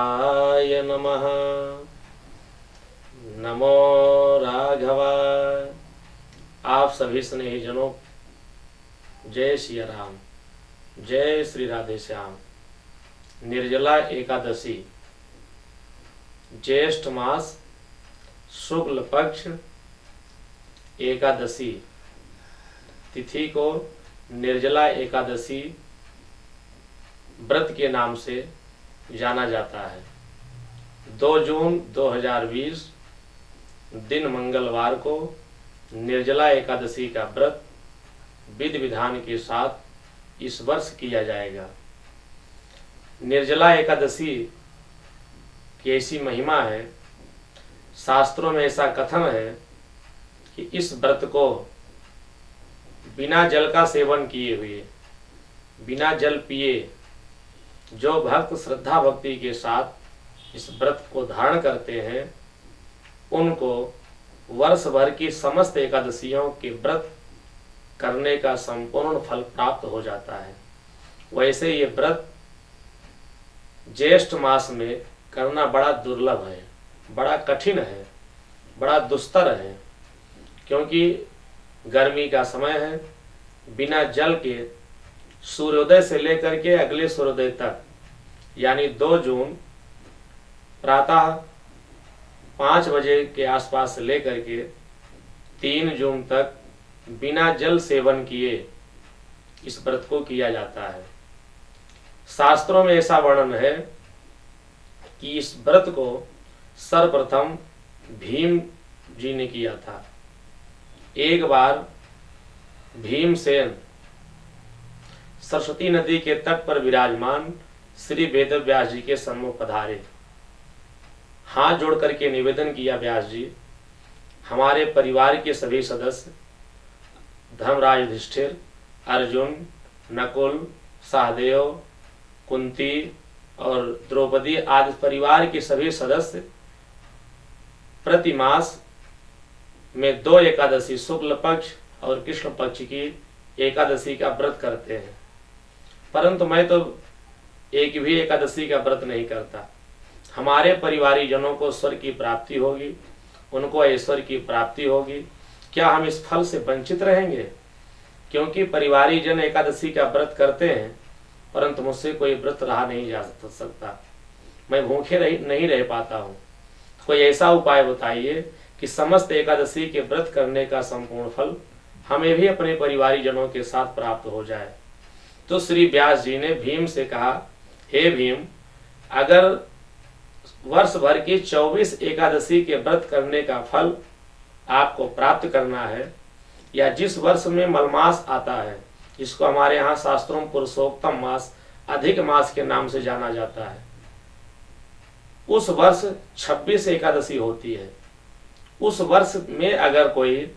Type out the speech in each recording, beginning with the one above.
नारायणाय नमः। नमो राघवाय। आप सभी स्नेहीजनों, जय श्री राम, जय श्री राधे श्याम। निर्जला एकादशी, ज्येष्ठ मास शुक्ल पक्ष एकादशी तिथि को निर्जला एकादशी व्रत के नाम से जाना जाता है। 2 जून 2020 दिन मंगलवार को निर्जला एकादशी का व्रत विधि विधान के साथ इस वर्ष किया जाएगा। निर्जला एकादशी की ऐसी महिमा है, शास्त्रों में ऐसा कथन है कि इस व्रत को बिना जल का सेवन किए हुए, बिना जल पिए जो भक्त श्रद्धा भक्ति के साथ इस व्रत को धारण करते हैं, उनको वर्ष भर की समस्त एकादशियों के व्रत करने का संपूर्ण फल प्राप्त हो जाता है। वैसे ये व्रत ज्येष्ठ मास में करना बड़ा दुर्लभ है, बड़ा कठिन है, बड़ा दुस्तर है, क्योंकि गर्मी का समय है। बिना जल के सूर्योदय से लेकर के अगले सूर्योदय तक, यानी 2 जून प्रातः 5 बजे के आसपास से लेकर के 3 जून तक बिना जल सेवन किए इस व्रत को किया जाता है। शास्त्रों में ऐसा वर्णन है कि इस व्रत को सर्वप्रथम भीम जी ने किया था। एक बार भीमसेन सरस्वती नदी के तट पर विराजमान श्री वेद व्यास जी के सम्मुख पधारे। हाथ जोड़ करके निवेदन किया, व्यास जी, हमारे परिवार के सभी सदस्य धर्मराज युधिष्ठिर, अर्जुन, नकुल, सहदेव, कुंती और द्रौपदी आदि परिवार के सभी सदस्य प्रति मास में 2 एकादशी शुक्ल पक्ष और कृष्ण पक्ष की एकादशी का व्रत करते हैं, परंतु मैं तो एक भी एकादशी का व्रत नहीं करता। हमारे परिवारी जनों को स्वर्ग की प्राप्ति होगी, उनको ऐश्वर्य की प्राप्ति होगी, क्या हम इस फल से वंचित रहेंगे? क्योंकि परिवारी जन एकादशी का व्रत करते हैं, परंतु मुझसे कोई व्रत रहा नहीं जा सकता, मैं भूखे नहीं रह पाता हूँ। कोई ऐसा उपाय बताइए कि समस्त एकादशी के व्रत करने का संपूर्ण फल हमें भी अपने परिवारी जनों के साथ प्राप्त हो जाए। तो श्री व्यास जी ने भीम से कहा, हे भीम, अगर वर्ष भर की 24 एकादशी के व्रत करने का फल आपको प्राप्त करना है, या जिस वर्ष में मलमास आता है, जिसको हमारे यहाँ शास्त्रों में पुरुषोत्तम मास, अधिक मास के नाम से जाना जाता है, उस वर्ष 26 एकादशी होती है। उस वर्ष में अगर कोई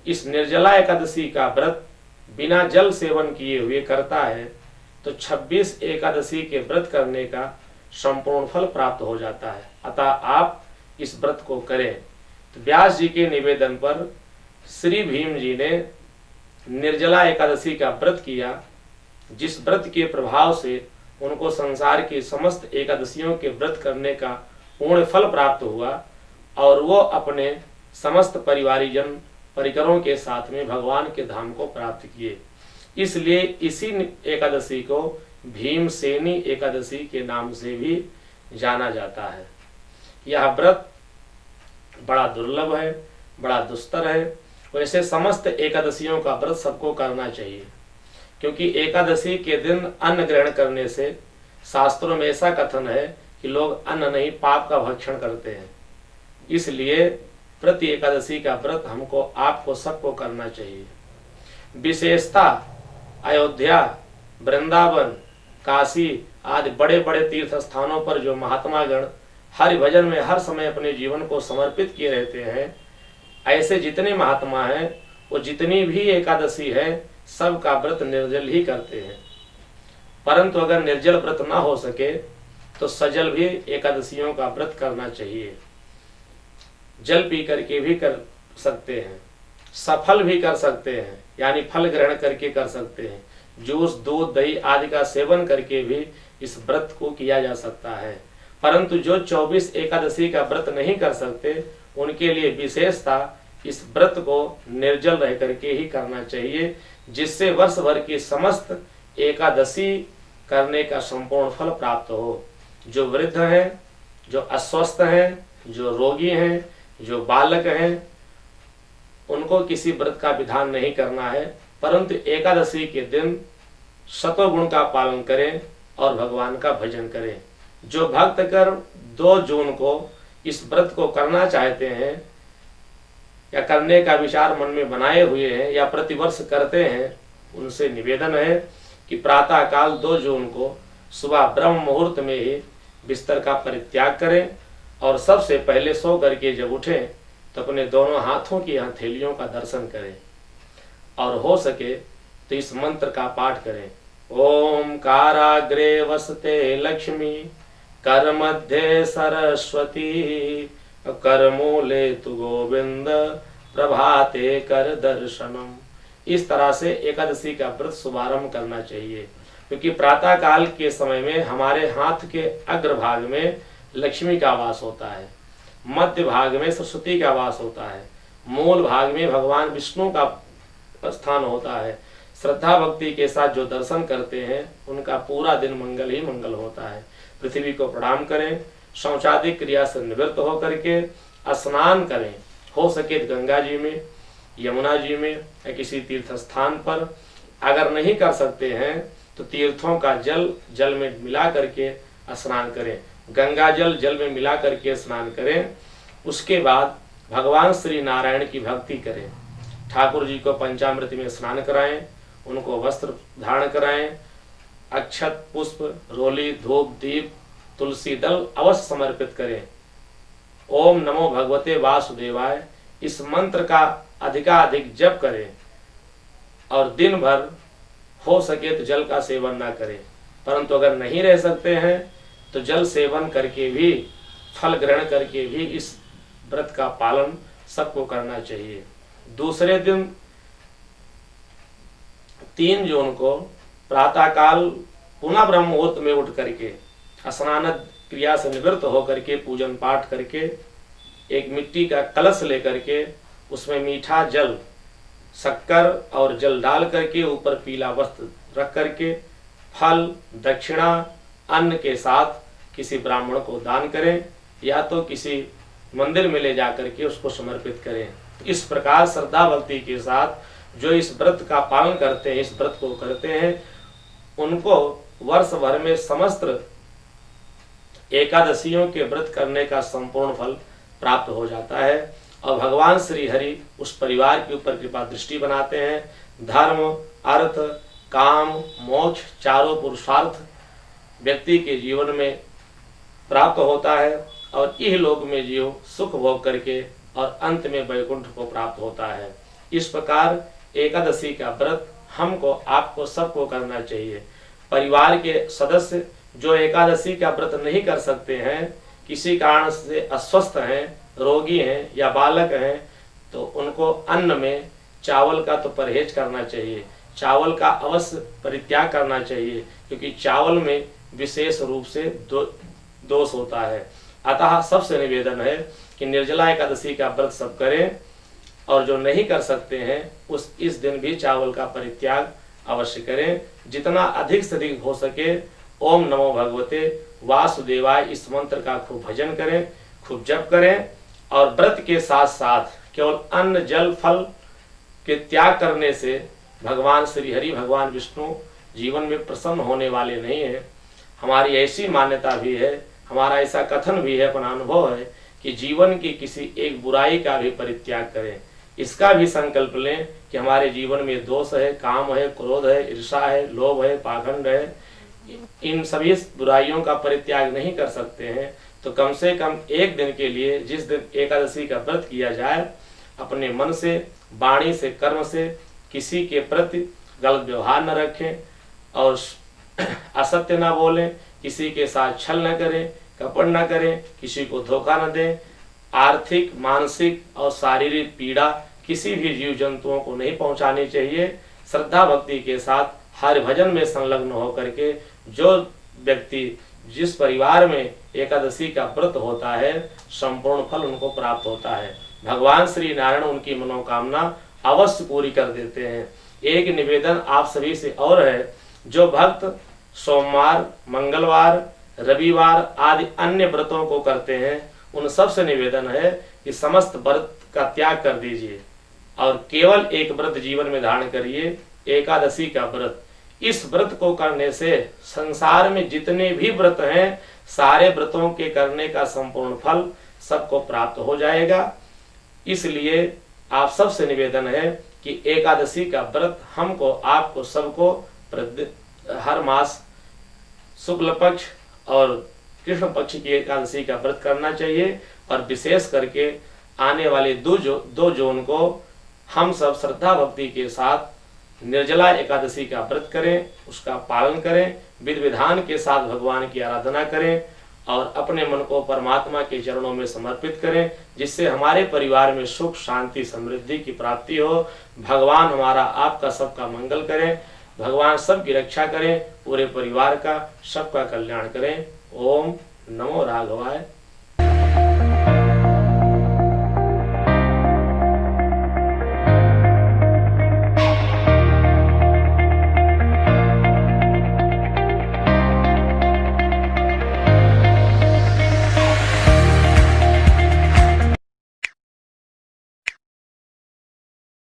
इस निर्जला एकादशी का व्रत बिना जल सेवन किए हुए करता है, तो 26 एकादशी के व्रत करने का संपूर्ण फल प्राप्त हो जाता है। अतः आप इस व्रत को करें। तो व्यास जी के निवेदन पर श्री भीम जी ने निर्जला एकादशी का व्रत किया, जिस व्रत के प्रभाव से उनको संसार की समस्त एकादशियों के व्रत करने का पूर्ण फल प्राप्त हुआ, और वो अपने समस्त परिवारीजन परिकरों के साथ में भगवान के धाम को प्राप्त किए। इसलिए इसी एकादशी को भीमसेनी एकादशी के नाम से भी जाना जाता है। यह व्रत बड़ा दुर्लभ है, बड़ा दुस्तर है। वैसे समस्त एकादशियों का व्रत सबको करना चाहिए, क्योंकि एकादशी के दिन अन्न ग्रहण करने से शास्त्रों में ऐसा कथन है कि लोग अन्न नहीं पाप का भक्षण करते हैं। इसलिए प्रति एकादशी का व्रत हमको, आपको, सबको करना चाहिए। विशेषता अयोध्या, वृंदावन, काशी आदि बड़े बड़े तीर्थ स्थानों पर जो महात्मा गण हरि भजन में हर समय अपने जीवन को समर्पित किए रहते हैं, ऐसे जितने महात्मा हैं, वो जितनी भी एकादशी है, सब का व्रत निर्जल ही करते हैं। परंतु अगर निर्जल व्रत ना हो सके तो सजल भी एकादशियों का व्रत करना चाहिए। जल पी करके भी कर सकते हैं, सफल भी कर सकते हैं, यानी फल ग्रहण करके कर सकते हैं। जूस, दूध, दही आदि का सेवन करके भी इस व्रत को किया जा सकता है। परंतु जो 24 एकादशी का व्रत नहीं कर सकते उनके लिए विशेषता इस व्रत को निर्जल रह करके ही करना चाहिए, जिससे वर्ष भर की समस्त एकादशी करने का संपूर्ण फल प्राप्त हो। जो वृद्ध हैं, जो अस्वस्थ हैं, जो रोगी हैं, जो बालक हैं, उनको किसी व्रत का विधान नहीं करना है, परंतु एकादशी के दिन सतोगुण का पालन करें और भगवान का भजन करें। जो भक्त कर 2 जून को इस व्रत को करना चाहते हैं या करने का विचार मन में बनाए हुए हैं या प्रतिवर्ष करते हैं, उनसे निवेदन है कि प्रातः काल 2 जून को सुबह ब्रह्म मुहूर्त में ही बिस्तर का परित्याग करें और सबसे पहले सो करके जब उठें तो अपने दोनों हाथों की हथेलियों का दर्शन करें और हो सके तो इस मंत्र का पाठ करें। ओम काराग्रे वसते लक्ष्मी कर मध्य सरस्वती कर मूले तु गोविंद प्रभाते कर दर्शनम। इस तरह से एकादशी का व्रत शुभारंभ करना चाहिए, क्योंकि प्रातः काल के समय में हमारे हाथ के अग्रभाग में लक्ष्मी का वास होता है, मध्य भाग में सरस्वती का वास होता है, मूल भाग में भगवान विष्णु का स्थान होता है। श्रद्धा भक्ति के साथ जो दर्शन करते हैं उनका पूरा दिन मंगल ही मंगल होता है। पृथ्वी को प्रणाम करें, शौचादि क्रिया से निवृत्त होकर के स्नान करें, हो सके तो गंगा जी में, यमुना जी में या किसी तीर्थ स्थान पर। अगर नहीं कर सकते हैं तो तीर्थों का जल में मिला करके स्नान करें, गंगा जल में मिला करके स्नान करें। उसके बाद भगवान श्री नारायण की भक्ति करें, ठाकुर जी को पंचामृत में स्नान कराएं, उनको वस्त्र धारण कराएं, अक्षत पुष्प रोली धूप दीप तुलसी दल अवश्य समर्पित करें। ओम नमो भगवते वासुदेवाय इस मंत्र का अधिकाधिक जप करें और दिन भर हो सके तो जल का सेवन ना करें, परंतु अगर नहीं रह सकते हैं तो जल सेवन करके भी, फल ग्रहण करके भी इस व्रत का पालन सबको करना चाहिए। दूसरे दिन 3 जून को प्रातःकाल पुनः ब्रह्म मुहूर्त में उठ करके स्नान क्रिया से निवृत्त होकर के पूजन पाठ करके एक मिट्टी का कलश लेकर के उसमें मीठा जल, शक्कर और जल डाल करके ऊपर पीला वस्त्र रख करके फल दक्षिणा अन्न के साथ किसी ब्राह्मण को दान करें या तो किसी मंदिर में ले जाकर के उसको समर्पित करें। इस प्रकार श्रद्धा भक्ति के साथ जो इस व्रत का पालन करते हैं, इस व्रत को करते हैं, उनको वर्ष भर में समस्त एकादशियों के व्रत करने का संपूर्ण फल प्राप्त हो जाता है और भगवान श्री हरि उस परिवार के ऊपर कृपा दृष्टि बनाते हैं। धर्म अर्थ काम मोक्ष चारों पुरुषार्थ व्यक्ति के जीवन में प्राप्त होता है और इह लोक में जीव सुख भोग करके और अंत में वैकुंठ को प्राप्त होता है। इस प्रकार एकादशी का व्रत हमको आपको सबको करना चाहिए। परिवार के सदस्य जो एकादशी का व्रत नहीं कर सकते हैं, किसी कारण से अस्वस्थ हैं, रोगी हैं या बालक हैं, तो उनको अन्न में चावल का तो परहेज करना चाहिए, चावल का अवश्य परित्याग करना चाहिए, क्योंकि चावल में विशेष रूप से दोष होता है। अतः सबसे निवेदन है कि निर्जला एकादशी का व्रत सब करें और जो नहीं कर सकते हैं उस इस दिन भी चावल का परित्याग अवश्य करें। जितना अधिक से अधिक हो सके ओम नमो भगवते वासुदेवाय इस मंत्र का खूब भजन करें, खूब जप करें और व्रत के साथ साथ केवल अन्न जल फल के त्याग करने से भगवान श्री हरि भगवान विष्णु जीवन में प्रसन्न होने वाले नहीं हैं। हमारी ऐसी मान्यता भी है, हमारा ऐसा कथन भी है, अपना अनुभव है कि जीवन की किसी एक बुराई का भी परित्याग करें। इसका भी संकल्प लें कि हमारे जीवन में दोष है, काम है, क्रोध है, ईर्षा है, लोभ है, पाखंड है, इन सभी बुराइयों का परित्याग नहीं कर सकते हैं तो कम से कम एक दिन के लिए जिस दिन एकादशी का व्रत किया जाए, अपने मन से, वाणी से, कर्म से किसी के प्रति गलत व्यवहार न रखें और असत्य न बोलें, किसी के साथ छल न करें, कपट न करें, किसी को धोखा न दें। आर्थिक, मानसिक और शारीरिक पीड़ा किसी भी जीव जंतुओं को नहीं पहुंचानी चाहिए। श्रद्धा भक्ति के साथ हरि भजन में संलग्न होकर के जो व्यक्ति जिस परिवार में एकादशी का व्रत होता है, संपूर्ण फल उनको प्राप्त होता है। भगवान श्री नारायण उनकी मनोकामना अवश्य पूरी कर देते हैं। एक निवेदन आप सभी से और है, जो भक्त सोमवार, मंगलवार, रविवार आदि अन्य व्रतों को करते हैं, उन सब से निवेदन है कि समस्त व्रत का त्याग कर दीजिए और केवल एक व्रत जीवन में धारण करिए, एकादशी का व्रत। इस व्रत को करने से संसार में जितने भी व्रत हैं, सारे व्रतों के करने का संपूर्ण फल सबको प्राप्त हो जाएगा। इसलिए आप सबसे निवेदन है कि एकादशी का व्रत हमको, आपको, सबको हर मास शुक्ल पक्ष और कृष्ण पक्ष की एकादशी का व्रत करना चाहिए। और विशेष करके आने वाले 2 जून को हम सब श्रद्धा भक्ति के साथ निर्जला एकादशी का व्रत करें, उसका पालन करें, विधि विधान के साथ भगवान की आराधना करें और अपने मन को परमात्मा के चरणों में समर्पित करें, जिससे हमारे परिवार में सुख, शांति, समृद्धि की प्राप्ति हो। भगवान हमारा, आपका, सबका मंगल करें। भगवान सबकी रक्षा करें, पूरे परिवार का, सबका कल्याण करें। ओम नमो राघवाय।